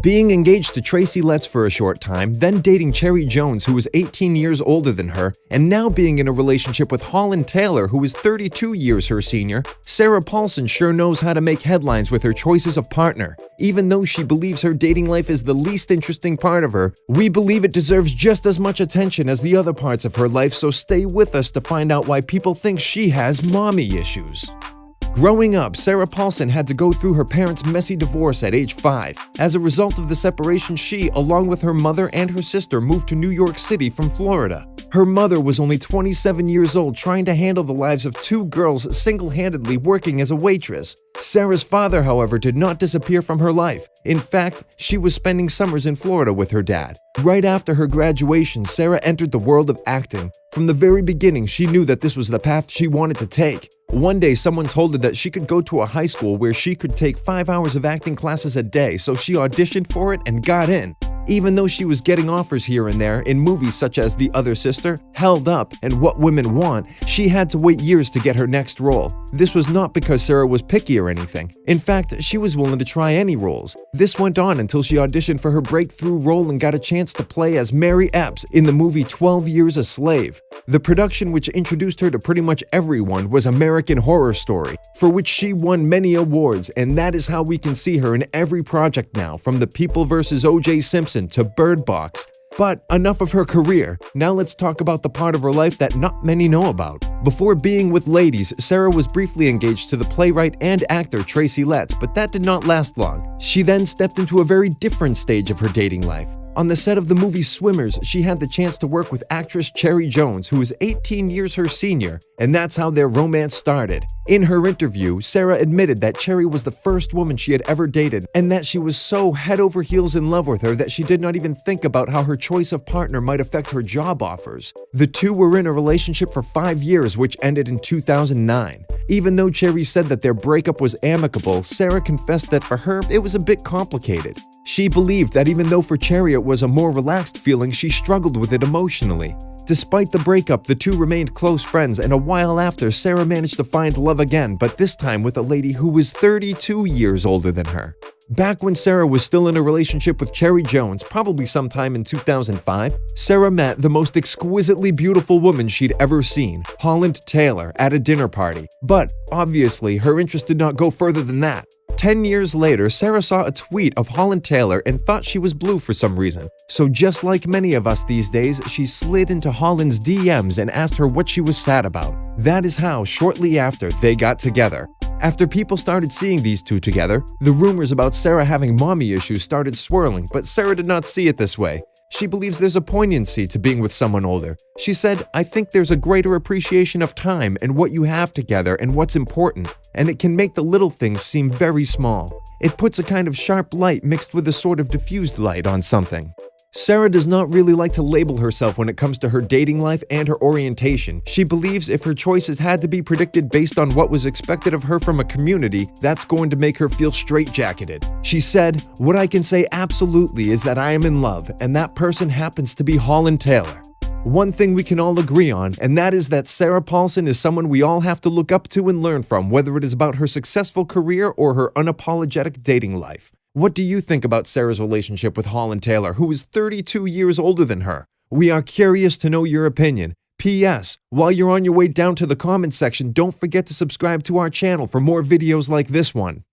Being engaged to Tracy Letts for a short time, then dating Cherry Jones, who was 18 years older than her, and now being in a relationship with Holland Taylor, who is 32 years her senior, Sarah Paulson sure knows how to make headlines with her choices of partner. Even though she believes her dating life is the least interesting part of her, we believe it deserves just as much attention as the other parts of her life, so stay with us to find out why people think she has mommy issues. Growing up, Sarah Paulson had to go through her parents' messy divorce at age 5. As a result of the separation, she, along with her mother and her sister, moved to New York City from Florida. Her mother was only 27 years old, trying to handle the lives of 2 girls single-handedly working as a waitress. Sarah's father, however, did not disappear from her life. In fact, she was spending summers in Florida with her dad. Right after her graduation, Sarah entered the world of acting. From the very beginning, she knew that this was the path she wanted to take. One day, someone told her that she could go to a high school where she could take 5 hours of acting classes a day, so she auditioned for it and got in. Even though she was getting offers here and there in movies such as The Other Sister, Held Up, and What Women Want, she had to wait years to get her next role. This was not because Sarah was picky or anything. In fact, she was willing to try any roles. This went on until she auditioned for her breakthrough role and got a chance to play as Mary Epps in the movie 12 Years a Slave. The production, which introduced her to pretty much everyone, was American Horror Story, for which she won many awards, and that is how we can see her in every project now, from The People vs. O.J. Simpson to Bird Box. But enough of her career. Now let's talk about the part of her life that not many know about. Before being with ladies, Sarah was briefly engaged to the playwright and actor Tracy Letts, but that did not last long. She then stepped into a very different stage of her dating life. On the set of the movie Swimmers, she had the chance to work with actress Cherry Jones, who was 18 years her senior, and that's how their romance started. In her interview, Sarah admitted that Cherry was the first woman she had ever dated, and that she was so head over heels in love with her that she did not even think about how her choice of partner might affect her job offers. The two were in a relationship for 5 years, which ended in 2009. Even though Cherry said that their breakup was amicable, Sarah confessed that for her, it was a bit complicated. She believed that even though for Cherry it was a more relaxed feeling, she struggled with it emotionally. Despite the breakup, the two remained close friends, and a while after, Sarah managed to find love again, but this time with a lady who was 32 years older than her. Back when Sarah was still in a relationship with Cherry Jones, probably sometime in 2005, Sarah met the most exquisitely beautiful woman she'd ever seen, Holland Taylor, at a dinner party. But obviously, her interest did not go further than that. 10 years later, Sarah saw a tweet of Holland Taylor and thought she was blue for some reason. So just like many of us these days, she slid into Holland's DMs and asked her what she was sad about. That is how, shortly after, they got together. After people started seeing these two together, the rumors about Sarah having mommy issues started swirling, but Sarah did not see it this way. She believes there's a poignancy to being with someone older. She said, "I think there's a greater appreciation of time and what you have together and what's important, and it can make the little things seem very small. It puts a kind of sharp light mixed with a sort of diffused light on something." Sarah does not really like to label herself when it comes to her dating life and her orientation. She believes if her choices had to be predicted based on what was expected of her from a community, that's going to make her feel straitjacketed. She said, "What I can say absolutely is that I am in love, and that person happens to be Holland Taylor." One thing we can all agree on, and that is that Sarah Paulson is someone we all have to look up to and learn from, whether it is about her successful career or her unapologetic dating life. What do you think about Sarah's relationship with Holland Taylor, who is 32 years older than her? We are curious to know your opinion. P.S. While you're on your way down to the comment section, don't forget to subscribe to our channel for more videos like this one.